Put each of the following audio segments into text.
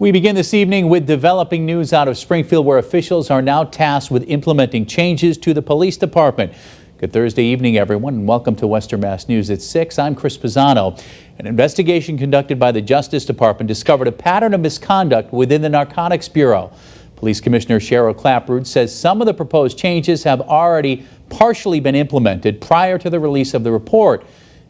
We begin this evening with developing news out of Springfield, where officials are now tasked with implementing changes to the police department. Good Thursday evening, everyone, and welcome to Western Mass News at 6. I'm Pisano. An investigation conducted by the Justice Department discovered a pattern of misconduct within the Narcotics Bureau. Police Commissioner Cheryl Clapprood says some of the proposed changes have already partially been implemented prior to the release of the report.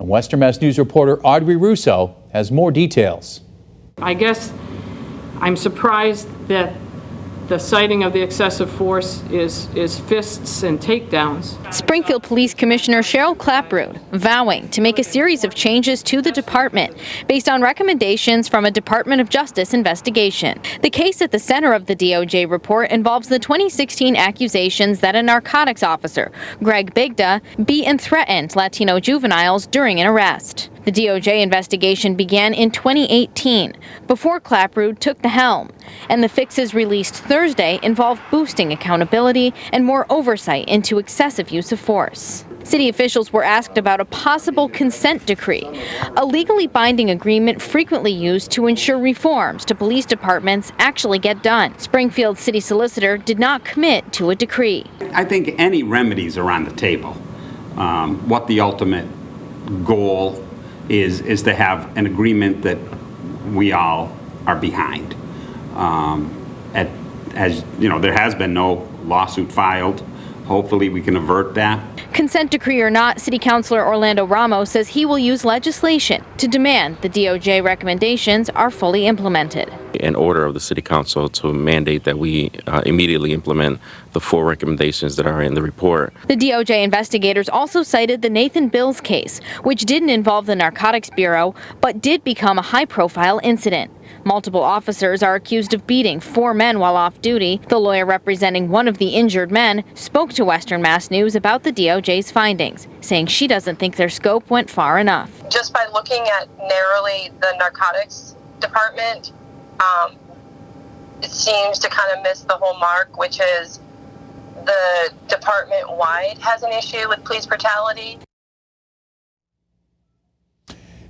And Western Mass News reporter Audrey Russo has more details. I guess I'm surprised that the citing of the excessive force is fists and takedowns. Springfield Police Commissioner Cheryl Clapprood vowing to make a series of changes to the department based on recommendations from a Department of Justice investigation. The case at the center of the DOJ report involves the 2016 accusations that a narcotics officer, Greg Bigda, beat and threatened Latino juveniles during an arrest. The DOJ investigation began in 2018, before Clapprood took the helm, and the fixes released Thursday involve boosting accountability and more oversight into excessive use of force. City officials were asked about a possible consent decree, a legally binding agreement frequently used to ensure reforms to police departments actually get done. Springfield City Solicitor did not commit to a decree. I think any remedies are on the table. What the ultimate goal is to have an agreement that we all are behind. As you know, there has been no lawsuit filed. Hopefully we can avert that. Consent decree or not, City Councilor Orlando Ramos says he will use legislation to demand the DOJ recommendations are fully implemented. An order of the City Council to mandate that we immediately implement the 4 recommendations that are in the report. The DOJ investigators also cited the Nathan Bills case, which didn't involve the Narcotics Bureau, but did become a high-profile incident. Multiple officers are accused of beating 4 men while off duty. The lawyer representing one of the injured men spoke to Western Mass News about the DOJ's findings, saying she doesn't think their scope went far enough. Just by looking at narrowly the narcotics department, it seems to kind of miss the whole mark, which is the department-wide has an issue with police brutality.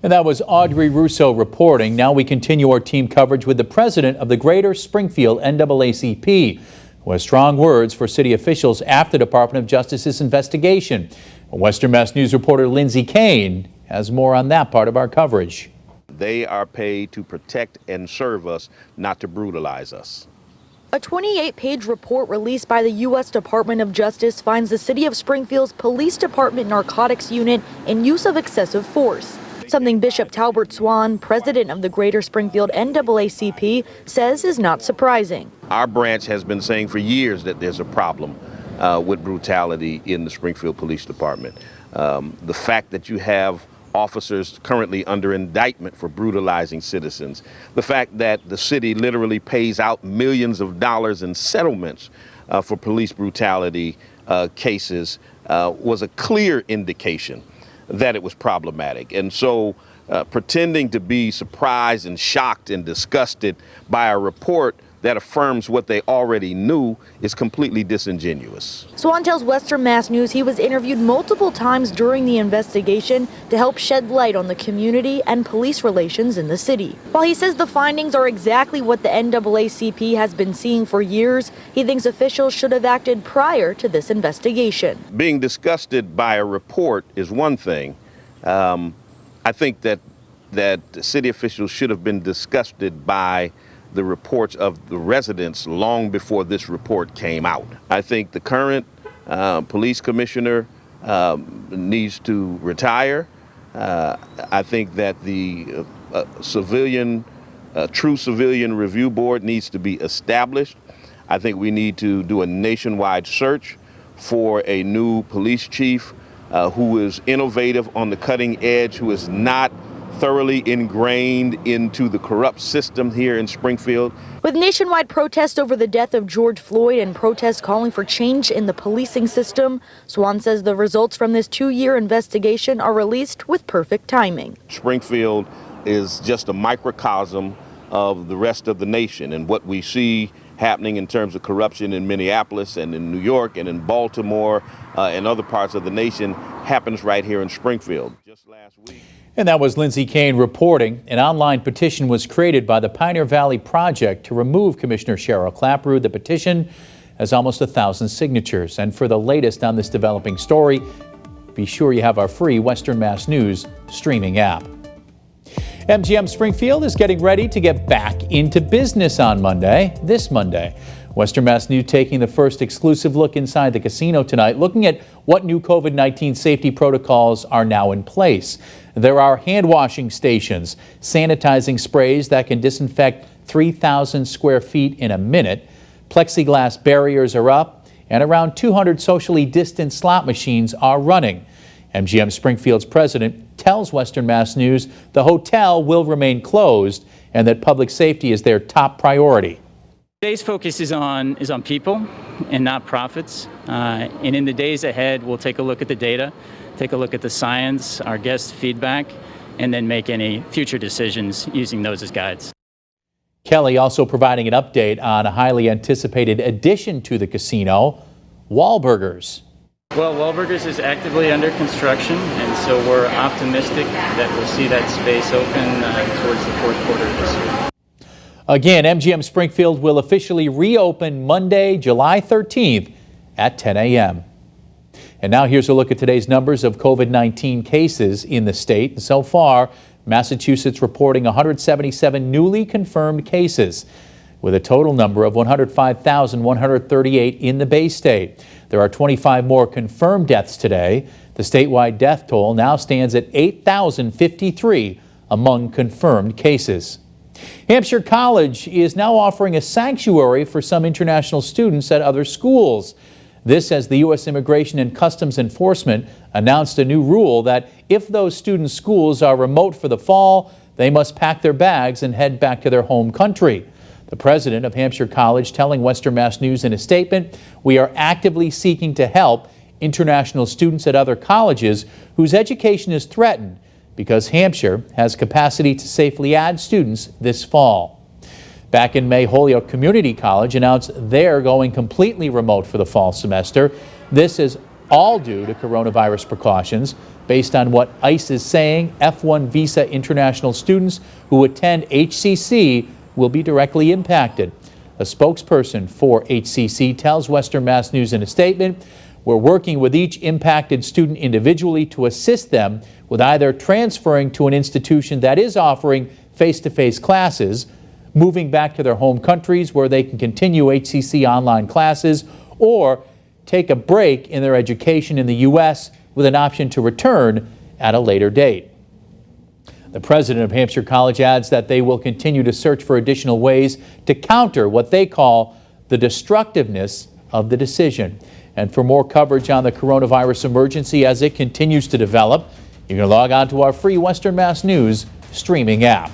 And that was Audrey Russo reporting. Now we continue our team coverage with the president of the Greater Springfield NAACP, who has strong words for city officials after the Department of Justice's investigation. Western Mass News reporter Lindsay Kane has more on that part of our coverage. They are paid to protect and serve us, not to brutalize us. A 28-page report released by the U.S. Department of Justice finds the City of Springfield's Police Department Narcotics Unit in use of excessive force. Something Bishop Talbert Swan, president of the Greater Springfield NAACP, says is not surprising. Our branch has been saying for years that there's a problem with brutality in the Springfield Police Department. The fact that you have officers currently under indictment for brutalizing citizens, the fact that the city literally pays out millions of dollars in settlements for police brutality cases was a clear indication that it was problematic. And so pretending to be surprised and shocked and disgusted by a report that affirms what they already knew is completely disingenuous. Swan tells Western Mass News he was interviewed multiple times during the investigation to help shed light on the community and police relations in the city. While he says the findings are exactly what the NAACP has been seeing for years, he thinks officials should have acted prior to this investigation. Being disgusted by a report is one thing. I think that city officials should have been disgusted by the reports of the residents long before this report came out. I think the current police commissioner needs to retire. I think that the true civilian review board needs to be established. I think we need to do a nationwide search for a new police chief who is innovative, on the cutting edge, who is not thoroughly ingrained into the corrupt system here in Springfield. With nationwide protests over the death of George Floyd and protests calling for change in the policing system, Swan says the results from this 2-year investigation are released with perfect timing. Springfield is just a microcosm of the rest of the nation, and what we see happening in terms of corruption in Minneapolis and in New York and in Baltimore and other parts of the nation happens right here in Springfield. Just last week. And that was Lindsay Kane reporting. An online petition was created by the Pioneer Valley Project to remove Commissioner Cheryl Clapperud. The petition has almost 1,000 signatures. And for the latest on this developing story, be sure you have our free Western Mass News streaming app. MGM Springfield is getting ready to get back into business on this Monday. Western Mass News taking the first exclusive look inside the casino tonight, looking at what new COVID-19 safety protocols are now in place. There are hand washing stations, sanitizing sprays that can disinfect 3,000 square feet in a minute. Plexiglass barriers are up, and around 200 socially distanced slot machines are running. MGM Springfield's president tells Western Mass News the hotel will remain closed and that public safety is their top priority. Today's focus is on people and not profits. And in the days ahead, we'll take a look at the data, take a look at the science, our guest feedback, and then make any future decisions using those as guides. Kelly also providing an update on a highly anticipated addition to the casino, Wahlburgers. Well, Wahlburgers is actively under construction, and so we're optimistic that we'll see that space open towards the fourth quarter of this year. Again, MGM Springfield will officially reopen Monday, July 13th at 10 a.m. And now here's a look at today's numbers of COVID-19 cases in the state. So far, Massachusetts reporting 177 newly confirmed cases, with a total number of 105,138 in the Bay State. There are 25 more confirmed deaths today. The statewide death toll now stands at 8,053 among confirmed cases. Hampshire College is now offering a sanctuary for some international students at other schools. This as the U.S. Immigration and Customs Enforcement announced a new rule that if those students' schools are remote for the fall, they must pack their bags and head back to their home country. The president of Hampshire College telling Western Mass News in a statement, "We are actively seeking to help international students at other colleges whose education is threatened because Hampshire has capacity to safely add students this fall." Back in May, Holyoke Community College announced they're going completely remote for the fall semester. This is all due to coronavirus precautions. Based on what ICE is saying, F1 visa international students who attend HCC will be directly impacted. A spokesperson for HCC tells Western Mass News in a statement, "We're working with each impacted student individually to assist them with either transferring to an institution that is offering face-to-face classes, moving back to their home countries where they can continue HCC online classes, or take a break in their education in the U.S. with an option to return at a later date." The president of Hampshire College adds that they will continue to search for additional ways to counter what they call the destructiveness of the decision. And for more coverage on the coronavirus emergency as it continues to develop, you can log on to our free Western Mass News streaming app.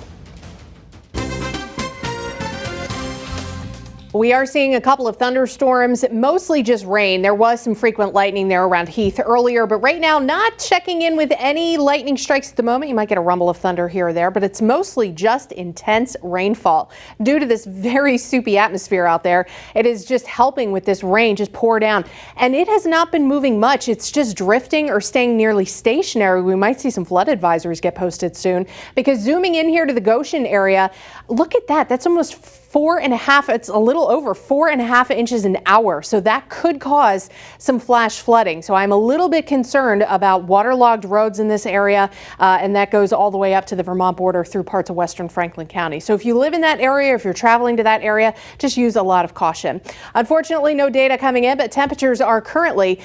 We are seeing a couple of thunderstorms, mostly just rain. There was some frequent lightning there around Heath earlier, but right now not checking in with any lightning strikes at the moment. You might get a rumble of thunder here or there, but it's mostly just intense rainfall. Due to this very soupy atmosphere out there, it is just helping with this rain just pour down. And it has not been moving much. It's just drifting or staying nearly stationary. We might see some flood advisories get posted soon, because zooming in here to the Goshen area, look at that. That's almost 4.5, it's a little over 4.5 inches an hour. So that could cause some flash flooding. So I'm a little bit concerned about waterlogged roads in this area. And that goes all the way up to the Vermont border through parts of western Franklin County. So if you live in that area, if you're traveling to that area, just use a lot of caution. Unfortunately, no data coming in, but temperatures are currently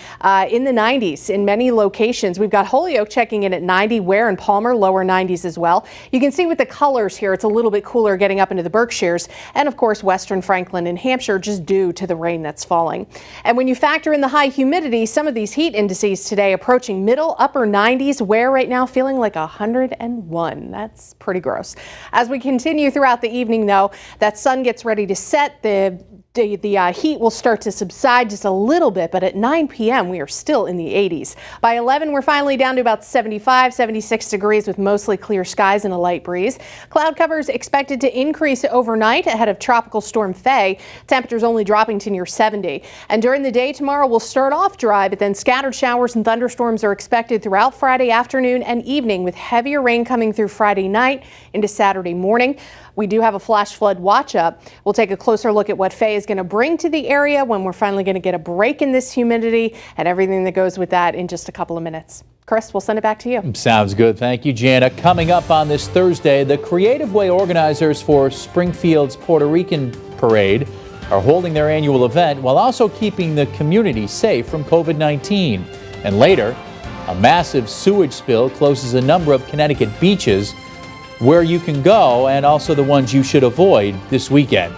in the 90s in many locations. We've got Holyoke checking in at 90, Ware and Palmer, lower 90s as well. You can see with the colors here, it's a little bit cooler getting up into the Berkshires. And of course, western Franklin and Hampshire, just due to the rain that's falling. And when you factor in the high humidity, some of these heat indices today approaching middle, upper 90s, Where right now feeling like 101. That's pretty gross. As we continue throughout the evening, though, that sun gets ready to set. The The heat will start to subside just a little bit, but at 9 p.m. we are still in the 80s. By 11, we're finally down to about 75, 76 degrees with mostly clear skies and a light breeze. Cloud cover is expected to increase overnight ahead of Tropical Storm Faye. Temperatures only dropping to near 70. And during the day tomorrow, we'll start off dry, but then scattered showers and thunderstorms are expected throughout Friday afternoon and evening, with heavier rain coming through Friday night into Saturday morning. We do have a flash flood watch up. We'll take a closer look at what Faye is going to bring to the area when we're finally going to get a break in this humidity and everything that goes with that in just a couple of minutes. Chris, we'll send it back to you. Sounds good. Thank you, Janna. Coming up on this Thursday, the Creative Way organizers for Springfield's Puerto Rican Parade are holding their annual event while also keeping the community safe from COVID-19. And later, a massive sewage spill closes a number of Connecticut beaches where you can go and also the ones you should avoid this weekend.